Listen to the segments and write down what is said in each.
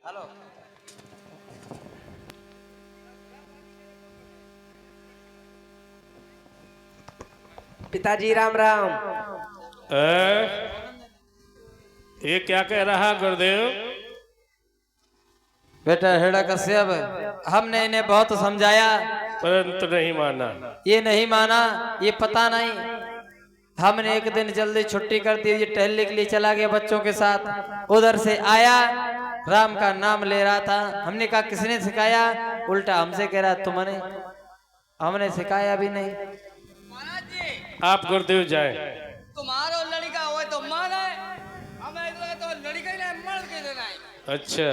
Hello. पिताजी राम राम। ये क्या कह रहा गुरुदेव? बेटा हेड़ा कश्यप, हमने इन्हें बहुत समझाया परंतु नहीं माना। ये नहीं माना। ये पता नहीं, हमने एक दिन जल्दी छुट्टी कर दी, ये टहलने के लिए चला गया बच्चों के साथ। उधर से आया, राम का नाम ले रहा था। हमने कहा किसने सिखाया? उल्टा हमसे कह रहा तुमने। हमने सिखाया भी नहीं। आप गुरुदेव जाए। तुम्हारो लड़का हो तो मान है, हमें तो लड़का ही नहीं मर के देना है। अच्छा,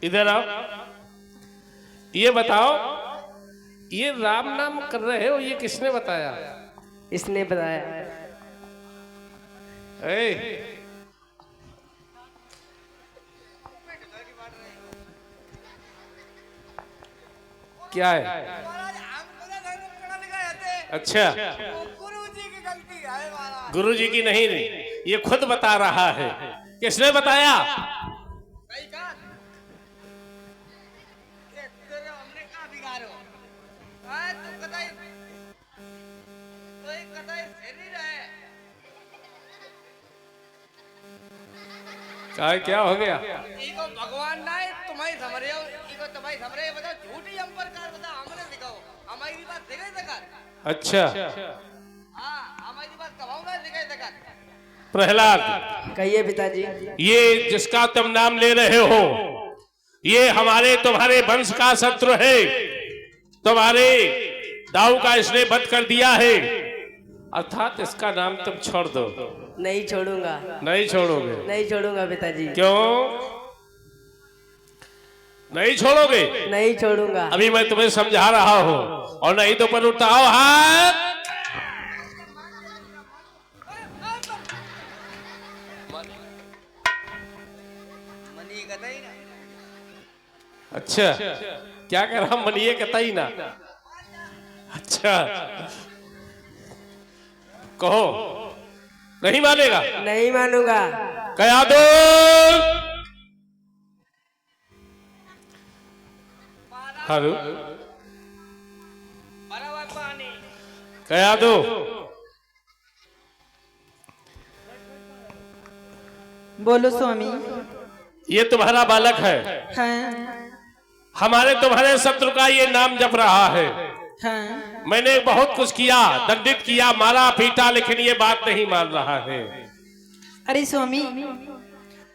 इधर आओ। ये बताओ, ये राम नाम कर रहे हो, ये किसने बताया? इसने बताया। ए, क्या है? अच्छा, गुरुजी की गलती है महाराज। गुरुजी की नहीं, ये खुद बता रहा है। किसने बताया? सही कहा। ये तेरे हमने कहा बिगाड़ो। आए तू कतई, तो एक कतई शरीर है। क्या हो गया? इको भगवान ना है, तुम्हारी समझ रहे हो, इको तुम्हारी समझ रहे हो। बताओ झूठी हम पर कर, बताओ हमने दिखाओ, हमारी बात दिखाई दिखा। अच्छा, हाँ हमारी बात कबाऊंगा, दिखाई दिखा। प्रहलाद, कहिए पिताजी। ये जिसका तुम नाम ले रहे हो, ये हमारे तुम्हारे वंश का शत्रु है। तुम्हारे दाऊ का इसने वध कर दिया है, अर्थात इसका नाम तुम छोड़ दो। नहीं छोड़ूंगा। नहीं छोड़ोगे? नहीं छोड़ूंगा पिताजी। क्यों नहीं छोड़ोगे? नहीं छोड़ूंगा। अभी मैं तुम्हें समझा रहा हूं, और नहीं तो पर उठाओ हाथ। मनी कतई ना। अच्छा, क्या कह रहा? मनिए कतई ना। अच्छा, कहो। नहीं मानेगा? नहीं मानूंगा। कया दो। हेलो, बराबर पानी। कया दो। बोलो स्वामी। ये तुम्हारा बालक है, हाँ हमारे तुम्हारे शत्रु का ये नाम जप रहा है। हाँ। मैंने बहुत कुछ किया, दंडित किया, मारा पीटा, लेकिन ये बात नहीं मान रहा है। अरे स्वामी,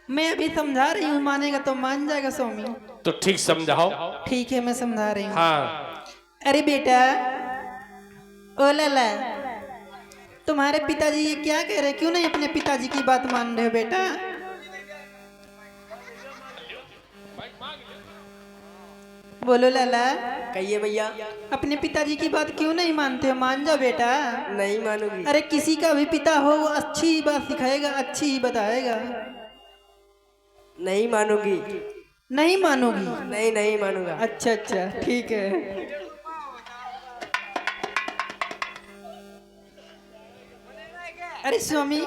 मैं अभी समझा रही हूँ, मानेगा तो मान जाएगा स्वामी। तो ठीक समझाओ। ठीक है, मैं समझा रही हूँ। हाँ, अरे बेटा, ओ लाला, तुम्हारे पिताजी ये क्या कह रहे हैं? क्यों नहीं अपने पिताजी की बात मान रहे हो बेटा? बोलो लाला, कहिए भैया। अपने पिताजी की बात क्यों नहीं मानते हो? मान जाओ बेटा। नहीं मानूंगी। अरे किसी का भी पिता हो, वो अच्छी बात सिखाएगा, अच्छी ही बताएगा। नहीं मानूंगी। नहीं मानोगी? नहीं नहीं मानूंगा। अच्छा अच्छा, ठीक है। अरे स्वामी,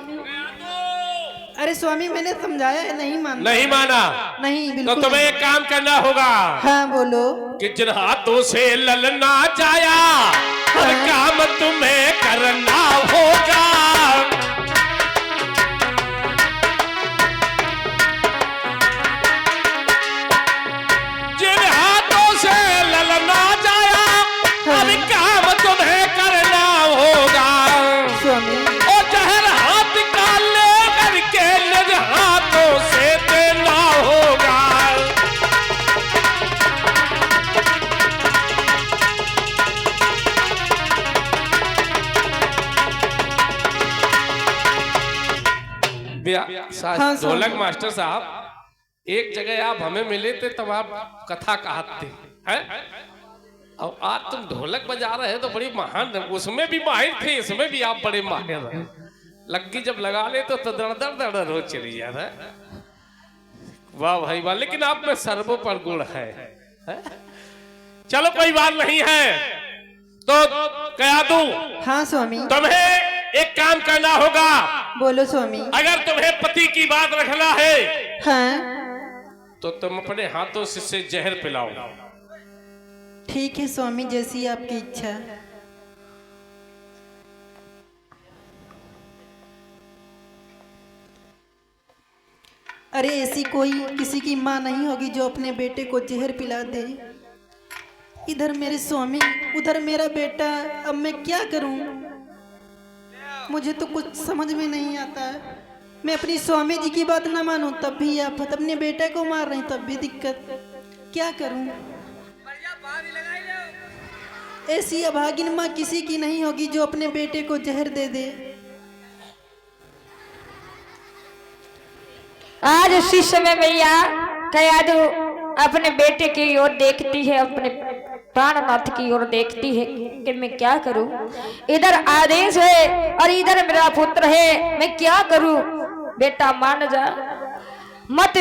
अरे स्वामी, मैंने समझाया है, नहीं मानता। नहीं माना? नहीं, तो बिल्कुल तुम्हें नहीं। एक काम करना होगा। हाँ बोलो। कि जिन हाथों से ललना जाया, हर काम तुम्हें करना होगा। जिन हाथों से ललना जाया, हर काम तुम्हें करना होगा। स्वामी, और जहर हाथ का ले करके निज हाथों से देना होगा। हाँ, ढोलक स्वामी। मास्टर साहब, एक जगह आप हमें मिले थे, तब आप कथा कहते हैं, और आज तुम ढोलक बजा रहे हैं तो बड़ी महान, उसमें भी माहिर थे, इसमें भी आप बड़े माहिर हैं। लग्गी जब लगा ले तो दड़ दड़ दड़ रोज चली जाता है। वाह भाई वाह, लेकिन आप में सर्वोपरि गुण है। चलो कोई बात नहीं है, तो कया दूं? हाँ स्वामी। तुम्हें एक काम करना होगा। बोलो स्वामी। अगर तुम्हें पति की बात रखना है, हाँ तो तुम अपने हाथों से इसे जहर पिलाओ। ठीक है स्वामी, जैसी आपकी इच्छा। अरे ऐसी कोई किसी की माँ नहीं होगी जो अपने बेटे को जहर पिला दे। इधर मेरे स्वामी, उधर मेरा बेटा, अब मैं क्या करूं? मुझे तो कुछ समझ में नहीं आता है। मैं अपनी स्वामी जी की बात ना मानूं तब भी आफत, अपने बेटे को मार रही तब भी दिक्कत, क्या करूं? ऐसी अभागिन माँ किसी की नहीं होगी जो अपने बेटे को जहर दे दे। आज उसी समय मैया कयादू अपने बेटे की ओर देखती है, अपने प्राणनाथ की ओर देखती है कि मैं क्या करूं। इधर आदेश है और इधर मेरा पुत्र है, मैं क्या करूं? बेटा मान जा, मत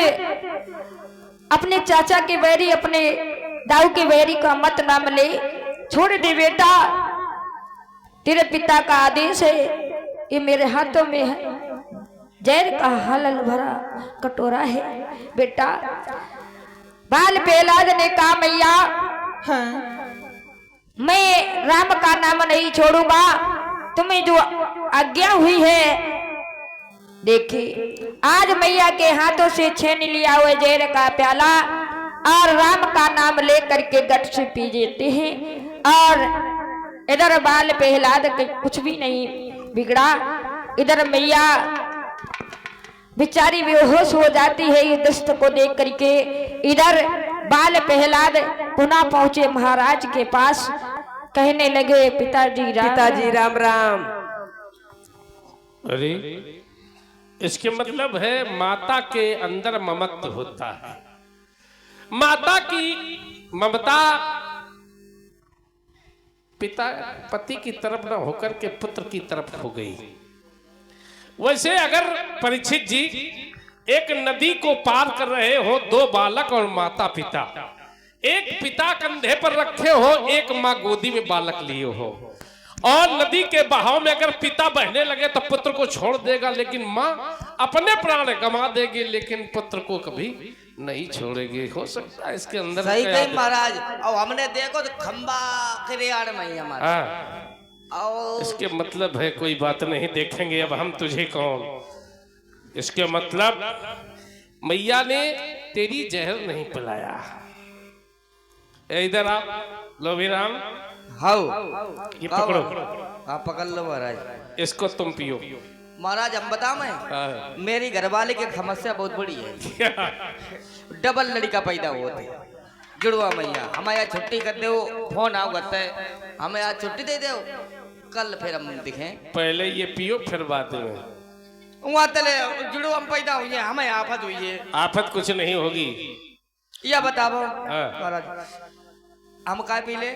अपने चाचा के बैरी, अपने दाऊ के बैरी का मत नाम ले, छोड़ दे बेटा। तेरे पिता का आदेश है, ये मेरे हाथों में है, जहर का हलल भरा कटोरा है। बेटा बाल प्रहलाद ने कहा मैया हाँ, मैं राम का नाम नहीं छोड़ूंगा, तुम्हें जो आज्ञा हुई है। देखिए आज मैया के हाथों से छीन लिया हुआ जहर का प्याला और राम का नाम लेकर के गट से पी लेते हैं। और इधर बाल प्रहलाद के कुछ भी नहीं बिगड़ा। इधर मैया बेचारी बेहोश हो जाती है इस दृश्य को देख करके। इधर बाल प्रहलाद पुनः पहुंचे महाराज के पास, कहने लगे पिताजी राम राम। अरे इसके मतलब है माता के अंदर ममत्व होता है। माता की ममता पिता पति की तरफ न होकर के पुत्र की तरफ हो गई। वैसे अगर परीक्षित जी एक नदी को पार कर रहे हो, दो बालक और माता पिता, एक पिता कंधे पर रखे हो, एक माँ गोदी में बालक लिए हो, और नदी के बहाव में अगर पिता बहने लगे तो पुत्र को छोड़ देगा, लेकिन माँ अपने प्राण गंवा देगी लेकिन पुत्र को कभी नहीं छोड़ेगी। हो सकता है इसके अंदर सही कही महाराज। और हमने देखो तो खंबा किरियाड़ में ही हमारा। हाँ, और इसके मतलब है कोई बात नहीं, देखेंगे अब हम तुझे कौन। इसके मतलब मैया ने तेरी जहर नहीं पिलाया। इधर आप लो भी राम, हाउ ये पकड़ो, हाँ पकड़ लो महाराज। इसको तुम पियो। महाराज हम बता मैं, हाँ। मेरी घरवाले की समस्या बहुत बड़ी है। डबल लड़का पैदा हुआ थे, जुड़वा मैया। हमें यहाँ छुट्टी कर दो, फोन आओ करता है, हमें आज छुट्टी दे दो, कल फिर हम दिखें। पहले ये पियो फिर बाद में। वहाँ तले जुड़वा में पैदा हुई है, हमें आफत हुई है। आफत कुछ नहीं होगी। या बताओ हाँ। महाराज, हम काय पी ले?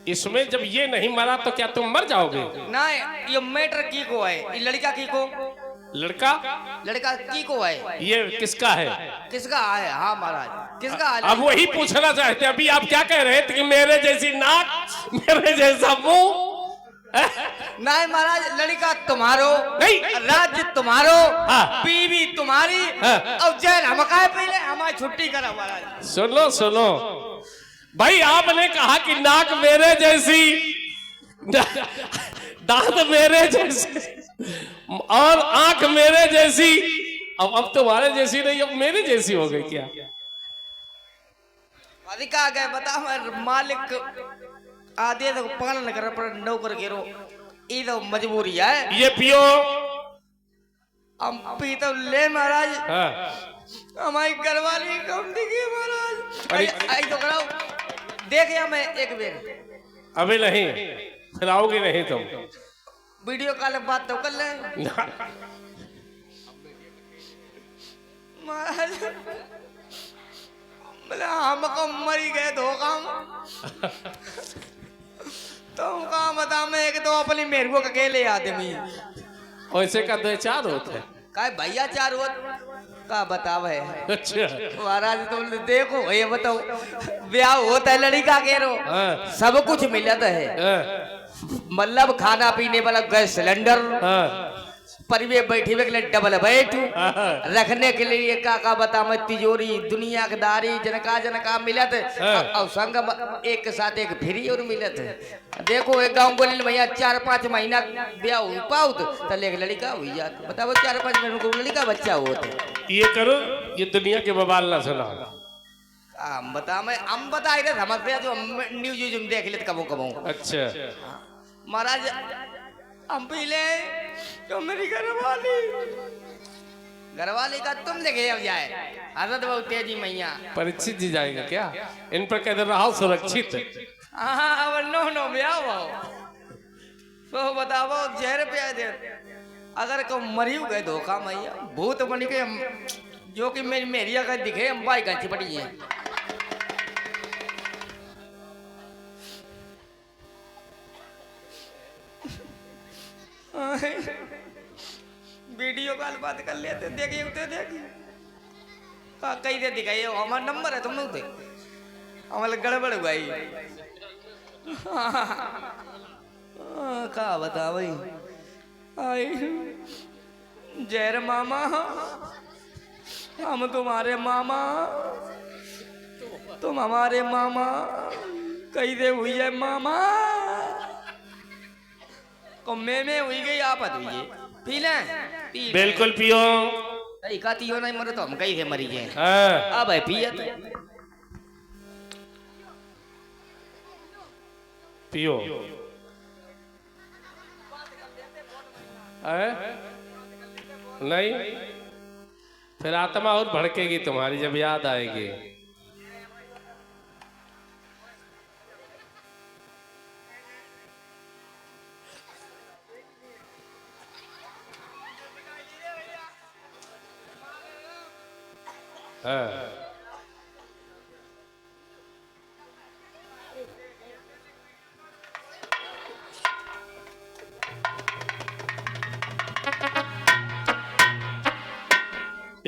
इसमें जब ये नहीं मरा तो क्या तुम मर जाओगे? ना ये मैटर की को है, ये लड़का की को, लड़का की को है, ये किसका है? किसका है? हाँ महाराज, किसका है? अब वही पूछना चाहते। अभी आप क्या कह रहे थे कि मेरे जैसी नाक, मेरे जैसा मुंह। नहीं महाराज, लड़का तुम्हारो नहीं, राज्य तुम्हारो, हाँ। बीवी तुम्हारी, हाँ। अब जैन हम काय पहले हमारी छुट्टी करा महाराज। सुनो सुनो भाई, आपने कहा कि नाक मेरे जैसी, दांत मेरे जैसी और आंख मेरे जैसी। अब तुम्हारे जैसी नहीं, अब मेरे जैसी हो गई क्या? अधिका गए बता, मैं मालिक आदे तो पालन कर पर नौकर गिरो, ये तो मजबूरी है। ये पियो। हम पी तो ले महाराज, हाँ। हमारी घरवाली कम दिखी महाराज। आई तो कराओ, देख या मैं एक बेर। अभी नहीं, फिर आओगे नहीं तुम। वीडियो कॉल बात तो कर ले महाराज। हमको मरी गए धोखा तुम कहा बता, मैं एक तो अपनी मेरे को अकेले आदमी वैसे का दो चार होते हैं। का भैया चार हो का बताव है। अच्छा महाराज तुम देखो, ये बताओ ब्याह होता है लड़का के रो, हाँ। सब कुछ मिलता है, हाँ। मतलब खाना पीने वाला गैस सिलेंडर, हाँ। परिवे बैठी के लिए डबल बैठ रखने के लिए का बता मैं तिजोरी दुनिया के दारी जनका जनका मिलत और संग एक के साथ एक फ्री और मिलत। देखो एक गांव बोले भैया 4-5 महीना ब्याह हो पाओ तो लेक लड़का हुई जात बताओ 4-5 महीने को लड़का बच्चा होते। ये करो ये दुनिया के बवाल ना सुना। हम बता रहे समझते जो न्यूज देख लेते कबो कबो। अच्छा महाराज हम पीले तो मेरी घरवाली का तुम देखे अब जाए हजरत बहुत तेजी मैया परीक्षित जी जाएगा क्या इन पर कह रहा सुरक्षित। हाँ नो ब्याह तो बताओ जहर पे दे अगर को मरियो गए धोखा मैया भूत बन के जो कि मेरी अगर दिखे हम भाई गंची पड़ी है। वीडियो कॉल बात कर लेते देखिए उते देखिए कहीं दे दिखाइए हमारा नंबर है तुम उते हमारे गड़बड़ भाई का बता भाई आई जहर मामा हम तुम्हारे मामा तुम हमारे मामा कहीं दे हुई है मामा को में हुई गई आपत हुई है पी लें बिल्कुल पियो का तियो नहीं मरे तो हम कहीं से मरी गए अब है पिया पियो नहीं फिर आत्मा और भड़केगी तुम्हारी जब याद आएगी।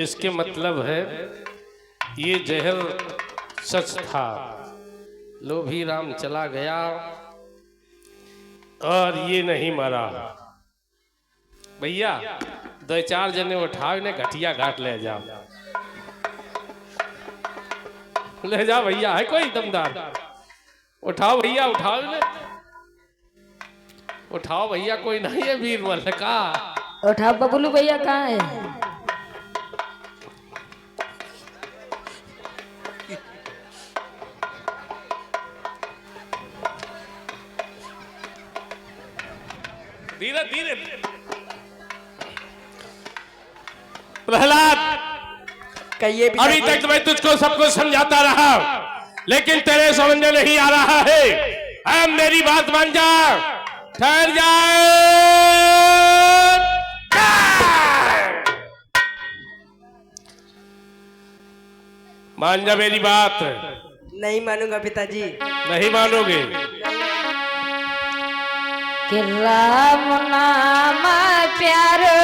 इसके मतलब है ये जहर सच था। लोभी राम चला गया और ये नहीं मरा। भैया 2-4 जने उठाओ इन्हें घटिया घाट ले जाओ भैया है कोई दमदार उठाओ भैया उठाओ इन्हें उठाओ भैया कोई नहीं है वीरबल का उठाओ बबलू भैया कहाँ है। धीरे धीरे प्रहलाद कहिए अभी तक मैं तुझको सब कुछ समझाता रहा लेकिन तेरे समझ में नहीं आ रहा है। अब मेरी बात मान जा ठहर जा मान जा मेरी बात। नहीं मानूंगा पिताजी। नहीं मानोगे कि राम नाम प्यारो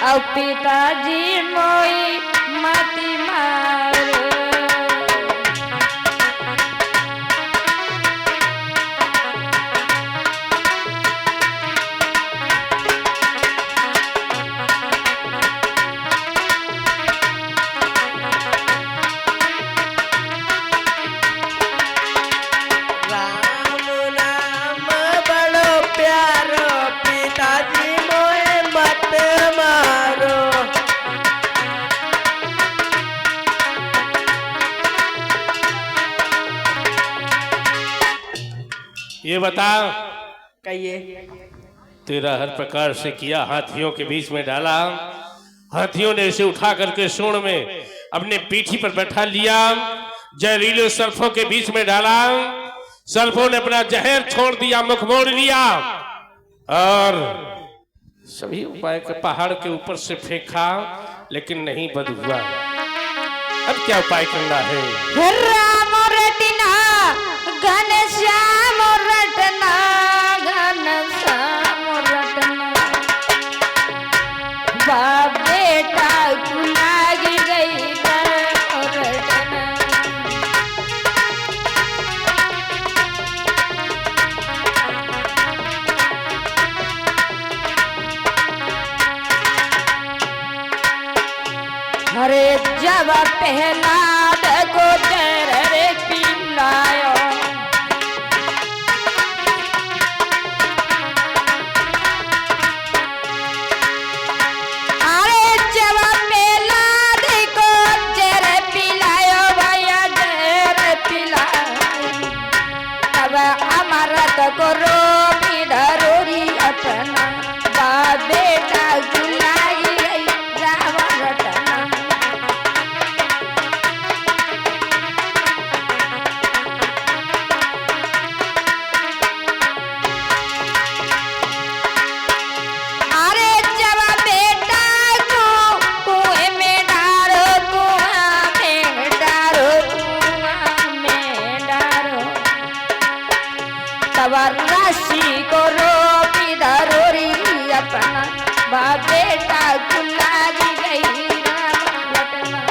और पिताजी मोई मती मारो। ये बता कहिए तेरा हर प्रकार से किया हाथियों के बीच में डाला। हाथियों ने इसे उठा करके सूंड में अपने पीठी पर बैठा लिया। जहरीले सर्पों के बीच में डाला। सर्पों ने अपना जहर छोड़ दिया मुख मोड़ लिया और सभी उपाय के पहाड़ के ऊपर से फेंका लेकिन नहीं बद हुआ। अब क्या उपाय करना है। राम रटना घनश्याम रटना घनश्याम रटना बाप बेटा लाग गई रटना। जब प्रहलाद को जहर पिलायो करो धरोरी अपना बेटा गुलाई रावण रटना अरे जब बेटा को कुएं में डालो कुआं में डालो कुआं में डालो तब राशि को रोपी धरोरी अपना बेटा गुलागी गई रटना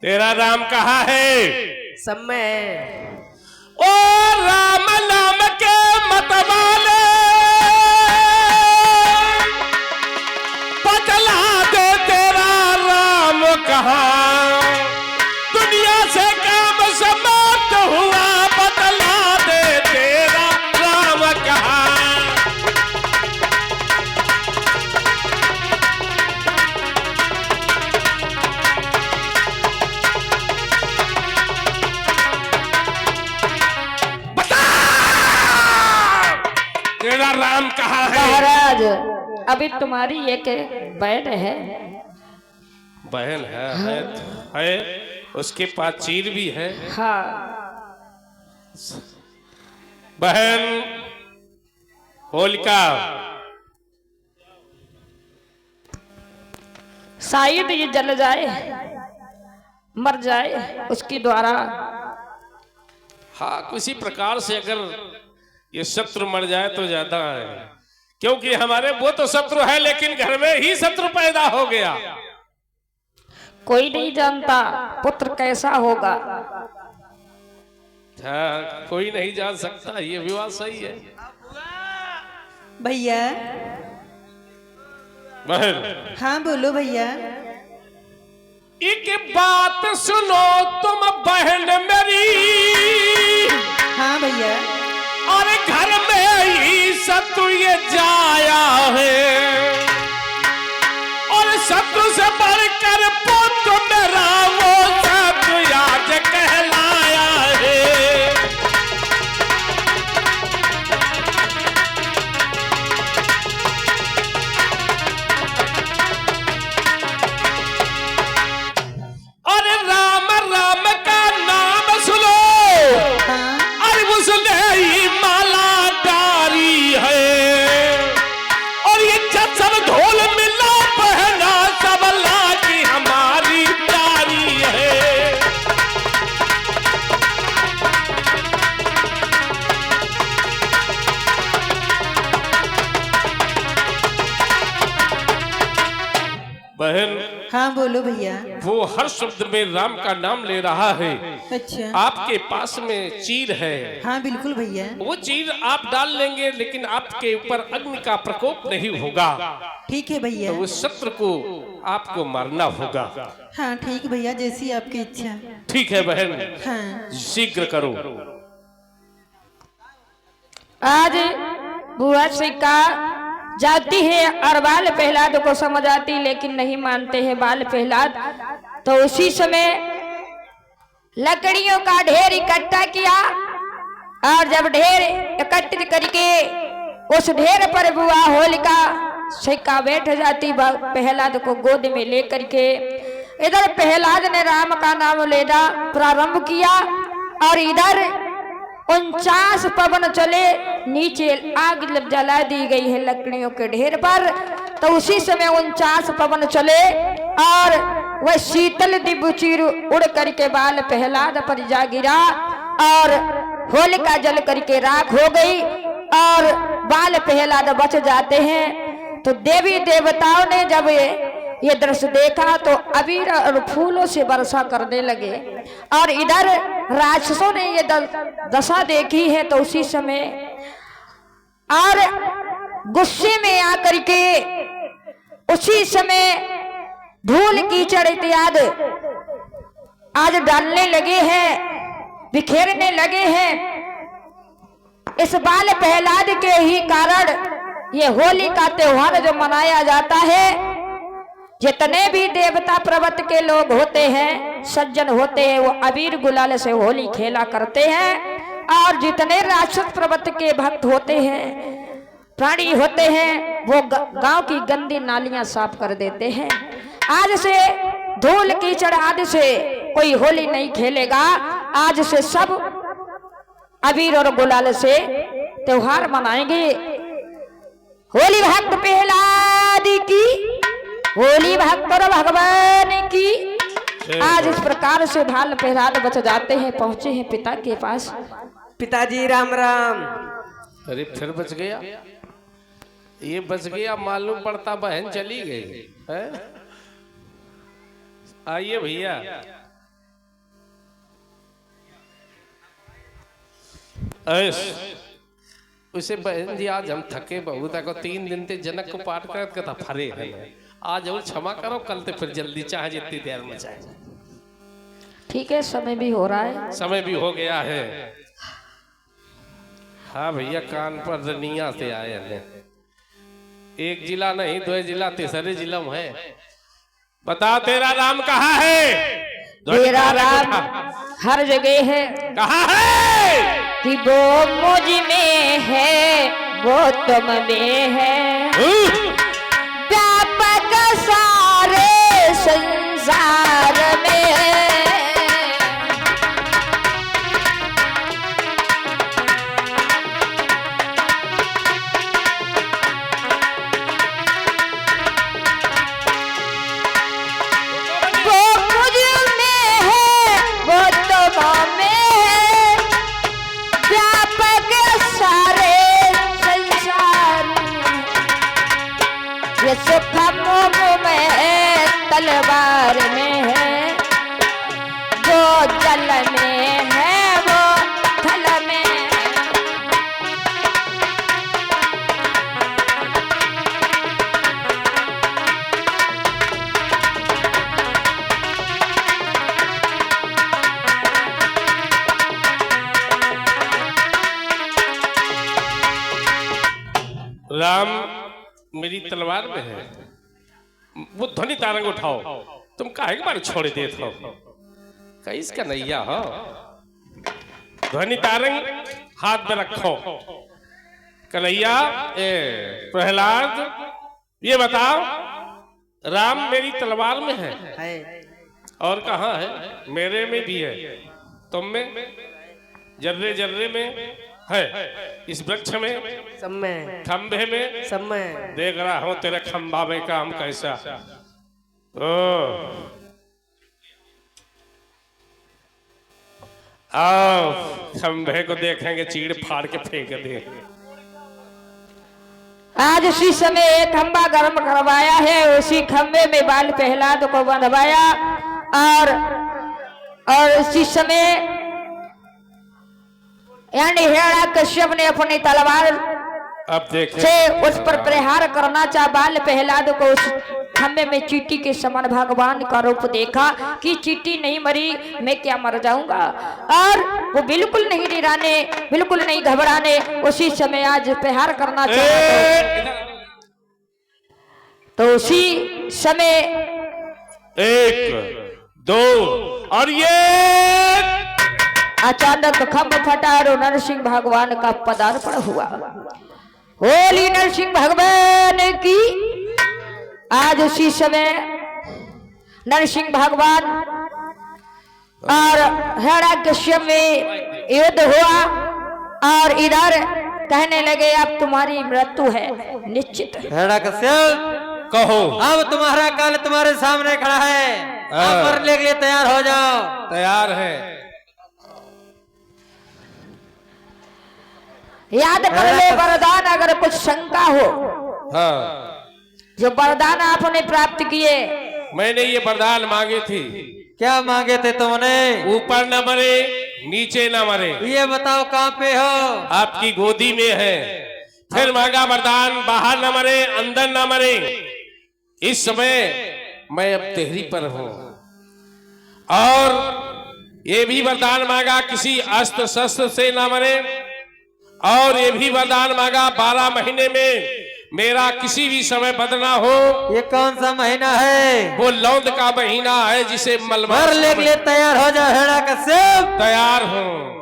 तेरा राम कहाँ है? सब में ओ राम नाम के मतवाले बतला दे तेरा राम कहाँ? दुनिया से काम समाप्त हुआ, बतला दे तेरा राम कहाँ? तेरा राम कहाँ है? महाराज अभी तुम्हारी एक बहन है। बहन है उसके पास चीर भी है। हाँ बहन होलिका शायद ये जल जाए मर जाए उसके द्वारा। हाँ किसी प्रकार से अगर ये शत्रु मर जाए तो ज्यादा है, क्योंकि हमारे वो तो शत्रु है लेकिन घर में ही शत्रु पैदा हो गया। कोई नहीं जानता पुत्र कैसा होगा। हाँ कोई नहीं जान सकता, ये विवाह सही है। भैया बहन हाँ बोलो भैया। एक बात सुनो तुम बहन मेरी, हाँ भैया और घर में ही शत्रु ये जाया है, और शत्रु से बढ़कर पुत्र मेरा वो शत्रु आज कहलाया है। और राम राम का नाम सुनो, हाँ और उसने ही माला डारी है, और ये चचल ढोल मिला पहना सबला की हमारी डारी है। बहन हाँ बोलो भैया। वो हर शब्द में राम का नाम ले रहा है। अच्छा आपके पास में चीर है, हाँ बिल्कुल भैया। वो चीर आप डाल लेंगे लेकिन आपके ऊपर अग्नि का प्रकोप नहीं होगा, ठीक है भैया। तो उस शत्रु को आपको मारना होगा। हाँ ठीक भैया जैसी आपकी इच्छा। ठीक है बहन हाँ शीघ्र करो। आज बुआ से का जाती है और बाल प्रहलाद को समझ आती लेकिन नहीं मानते हैं बाल प्रहलाद। तो उसी समय लकड़ियों का ढेर इकट्ठा किया और जब ढेर एकत्रित करके उस ढेर पर बुआ होलिका सिक्का बैठ जाती प्रहलाद को गोद में लेकर के। इधर प्रहलाद ने राम का नाम लेना प्रारंभ किया और इधर 49 पवन चले, नीचे आग जला दी गई है लकड़ियों के ढेर पर। तो उसी समय 49 पवन चले और वह शीतल दिव्य चीर उड़ करके बाल प्रहलाद पर जा गिरा और होलिका जल करके राख हो गई और बाल प्रहलाद बच जाते हैं। तो देवी देवताओं ने जब ये दृश्य देखा तो अबीर और फूलों से वर्षा करने लगे और इधर राक्षसों ने ये दशा देखी है तो उसी समय और गुस्से में आकर के उसी समय धूल कीचड़ इत्यादि आज डालने लगे हैं, बिखेरने लगे हैं। इस बाल प्रहलाद के ही कारण ये होली का त्योहार जो मनाया जाता है, जितने भी देवता प्रवृत्ति के लोग होते हैं, सज्जन होते हैं, वो अबीर गुलाल से होली खेला करते हैं। और जितने राक्षस प्रवृत्ति के भक्त होते हैं, प्राणी होते हैं, वो गांव की गंदी नालियां साफ कर देते हैं। आज से धूल कीचड़ आदि से कोई होली नहीं खेलेगा। आज से सब अबीर और गुलाल से त्योहार मनाएंगे। होली भक्त प्रहलाद की, होली भक्त और भगवान की। आज इस प्रकार से भाल प्रहलाद बच जाते हैं, पहुंचे हैं पिता के पास। पिताजी राम राम। अरे फिर बच गया, ये बच गया, मालूम पड़ता बहन चली गई है। आइए भैया। उसे बहन जी आज हम थके बहुत है, 3 दिन से जनक को पाठ करत था फरे है। आज और क्षमा करो, कल तो फिर जल्दी चाहे जितनी देर में चाहे। ठीक है, समय भी हो रहा है। समय भी हो गया है। हाँ भैया, कान पर रनिया से आए हैं। एक जिला नहीं, 2 जिला, तीसरे जिला में है। बता तेरा राम कहाँ है? तेरा राम हर जगह है। कहाँ है? कि वो मुझ में है, वो तुम में है, व्यापक सारे संसार में। सुख मुँह में तलवार में है, जो जल में है वो थल में है। राम मेरी तलवार में है। वो ध्वनि तारंग उठाओ, तुम काहे के बारे छोड़ देते हो? कैस का नैया हो? ध्वनि तारंग हाथ में रखो। कन्हैया, प्रहलाद, ये बताओ, राम मेरी तलवार में है और कहाँ है? मेरे में भी है, तुम में, जर्रे जर्रे में है, इस वृक्ष में, सब में, खंभे में, सब में। देख रहा हूं तेरे खंभा में काम कैसा। ओ आओ, खंभे को देखेंगे, चीड़ फाड़ के फेंक दे। आज उसी समय एक खंभा गर्म करवाया है, उसी खंभे में बाल प्रहलाद को बंधवाया और उसी समय यानी हेड़ा कश्यप ने अपनी तलवार अब देखें से उस पर प्रहार करना चाहा। बाल प्रहलाद को उस खंभे में चींटी के समान भगवान का रूप देखा कि चींटी नहीं मरी, मैं क्या मर जाऊंगा। और वो बिल्कुल नहीं डराने, बिल्कुल नहीं घबराने, उसी समय आज प्रहार करना चाहा। तो उसी समय 1 2 और ये अचानक खंभ फटा और नरसिंह भगवान का पदार्पण हुआ। होली नरसिंह भगवान की। आज उसी समय नरसिंह भगवान और हिरण्यकश्यप में युद्ध हुआ और इधर कहने लगे अब तुम्हारी मृत्यु है निश्चित। हिरण्यकश्यप, कहो, अब तुम्हारा काल तुम्हारे सामने खड़ा है, अब मरने के लिए तैयार हो जाओ। तैयार है। याद कर ले वरदान, अगर कुछ शंका हो। हाँ, जो वरदान आपने प्राप्त किए, मैंने ये वरदान मांगे थी। क्या मांगे थे तुमने? ऊपर न मरे, नीचे ना मरे। ये बताओ कहाँ पे हो? आपकी गोदी में है। फिर मांगा वरदान, बाहर न मरे, अंदर न मरे। इस समय मैं अब तेहरी पर हूं। और ये भी वरदान मांगा किसी अस्त्र शस्त्र से न मरे। और ये भी वरदान मांगा 12 महीने में मेरा किसी भी समय बद ना हो। ये कौन सा महीना है? वो लौंद का महीना है जिसे मर ले के लिए तैयार हो जा हिरण्यकश्यप। तैयार हूं।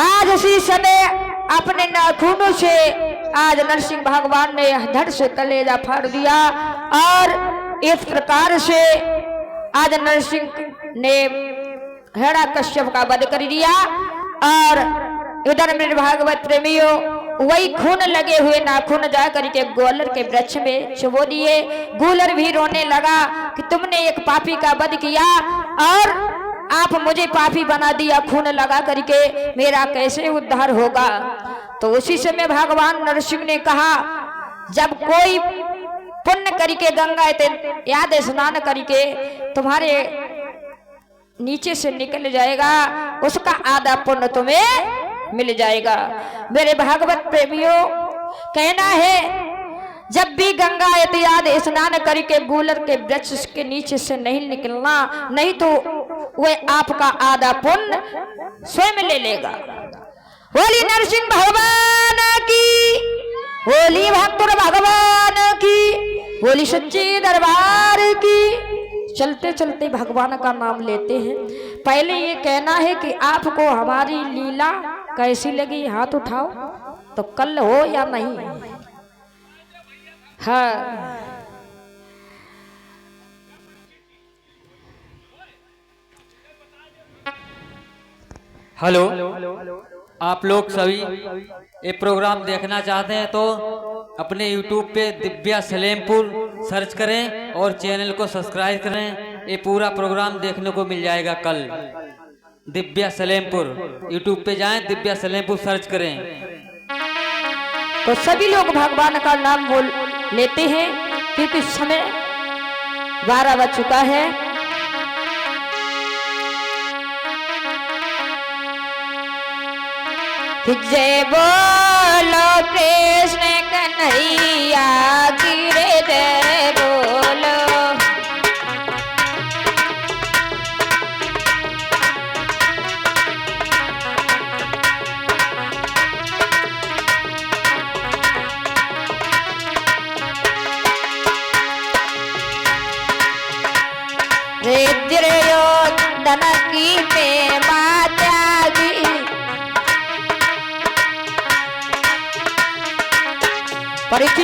आज उसी समय अपने नाखूनों से आज नरसिंह भगवान ने धड़ से कलेजा फाड़ दिया और इस प्रकार से आज नरसिंह ने हिरण्यकश्यप का वध कर दिया। और इधर मेरे भागवत प्रेमियों वही खून लगे हुए नाखून जा करके गोलर के वृक्ष में चुबो दिए। गोलर भी रोने लगा कि तुमने एक पापी का वध किया और आप मुझे पापी बना दिया, खून लगा करके मेरा कैसे उद्धार होगा। तो उसी समय भगवान नरसिंह ने कहा जब कोई पुण्य करके गंगा याद स्नान करके तुम्हारे नीचे से निकल जाएगा, उसका आधा पुण्य तुम्हें मिल जाएगा। मेरे भागवत प्रेमियों कहना है जब भी गंगा याद स्नान करके गूलर के वृक्ष के नीचे से नहीं निकलना, नहीं तो वह आपका आधा पुण्य स्वयं ले लेगा। बोली नरसिंह भगवान की, बोली भक्तुर भगवान की, बोली सच्चे दरबार की। चलते चलते भगवान का नाम लेते हैं। पहले ये कहना है कि आपको हमारी लीला कैसी लगी, हाथ उठाओ तो कल हो या नहीं। हाँ हेलो, आप लोग सभी ये प्रोग्राम देखना चाहते हैं तो अपने YouTube पे दिव्या सलेमपुर सर्च करें और चैनल को सब्सक्राइब करें। ये पूरा प्रोग्राम देखने को मिल जाएगा कल। दिव्या सलेमपुर YouTube पे जाएं, दिव्या सलेमपुर सर्च करें। तो सभी लोग भगवान का नाम बोल लेते हैं क्योंकि समय 12 बज चुका है। जय बोलो कृष्ण कन्हैया की रे, जय बोलो। रे दुर्योधन की में माता की परीक्षित